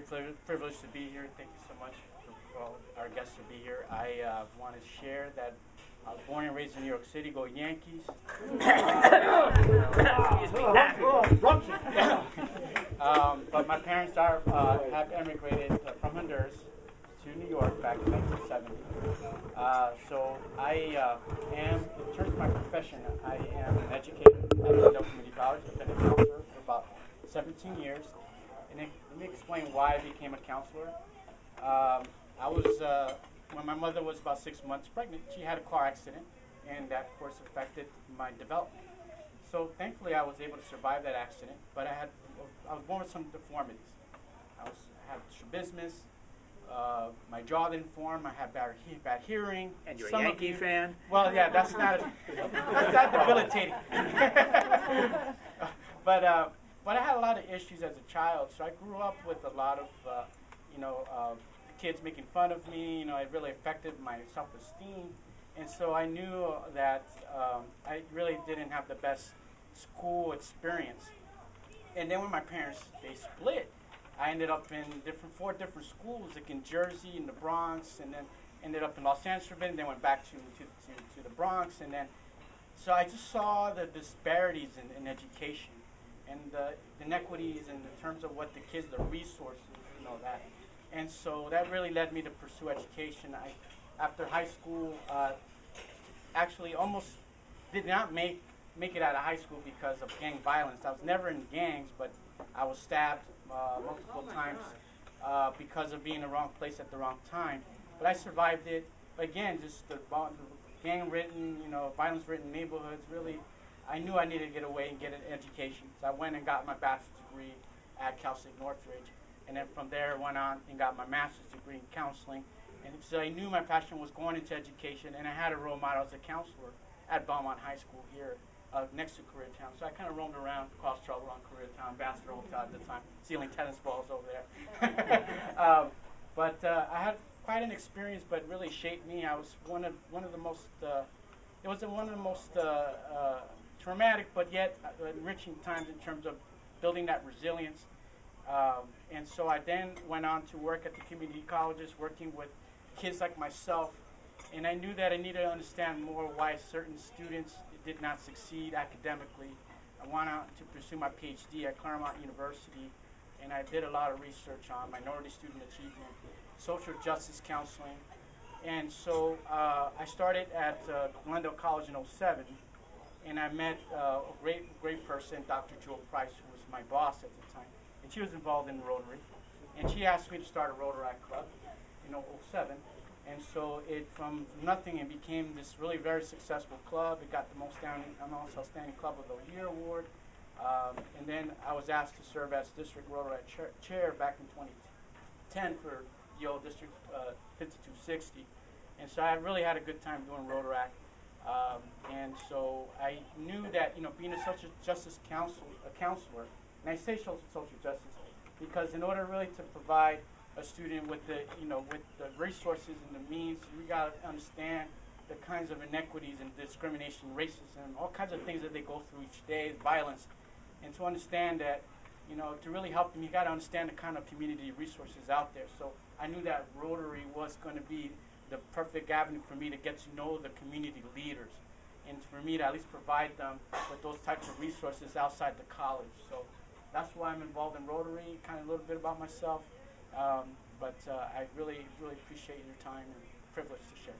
privileged to be here. Thank you so much for all our guests to be here. I want to share that I was born and raised in New York City. Go Yankees. But my parents have emigrated from Honduras to New York back in 1970. So I am, in terms of my profession, I am an educator at the Community College. I've been a counselor for about 17 years. And let me explain why I became a counselor. I was, when my mother was about 6 months pregnant, she had a car accident, and that, of course, affected my development. So thankfully, I was able to survive that accident, but I was born with some deformities. I had strabismus. My jaw didn't form. I had bad hearing. And you're a Yankee fan? Well, yeah, that's not debilitating. But I had a lot of issues as a child, so I grew up with a lot of, kids making fun of me. It really affected my self-esteem, and so I knew that I really didn't have the best school experience. And then when my parents, they split, I ended up in four different schools, like in Jersey, in the Bronx, and then ended up in Los Angeles, and then went back to the Bronx, and then, so I just saw the disparities in education, and the inequities in terms of what the kids, the resources, that. And so that really led me to pursue education. After high school, actually almost did not make it out of high school because of gang violence. I was never in gangs, but I was stabbed multiple times because of being in the wrong place at the wrong time. But I survived it. But again, just the gang-ridden, violence-ridden neighborhoods, really, I knew I needed to get away and get an education. So I went and got my bachelor's degree at Cal State Northridge. And then from there, went on and got my master's degree in counseling. And so I knew my passion was going into education, and I had a role model as a counselor at Belmont High School here next to Koreatown. So I kind of roamed around, caused trouble on Koreatown, Ambassador Hotel at the time, stealing tennis balls over there. But I had quite an experience, but really shaped me. I was one of the most, it was one of the most traumatic but yet enriching times in terms of building that resilience. And so I then went on to work at the community colleges, working with kids like myself, and I knew that I needed to understand more why certain students did not succeed academically. I went on to pursue my PhD at Claremont University, and I did a lot of research on minority student achievement, social justice counseling, and so I started at Glendale College in '07, and I met a great person, Dr. Jewel Price, who was my boss at the time. And she was involved in Rotary, and she asked me to start a Rotaract Club in '07, and so it from nothing it became this really very successful club. It got the most outstanding club of the year award, and then I was asked to serve as district Rotaract chair back in 2010 for the old district 5260, and so I really had a good time doing Rotaract, and so I knew that being a social justice counselor. And I say social justice because in order really to provide a student with the resources and the means, we got to understand the kinds of inequities and discrimination, racism, all kinds of things that they go through each day, violence, and to understand that, to really help them, you got to understand the kind of community resources out there. So I knew that Rotary was going to be the perfect avenue for me to get to know the community leaders, and for me to at least provide them with those types of resources outside the college. So that's why I'm involved in Rotary, kind of a little bit about myself. But I really, really appreciate your time and privilege to share.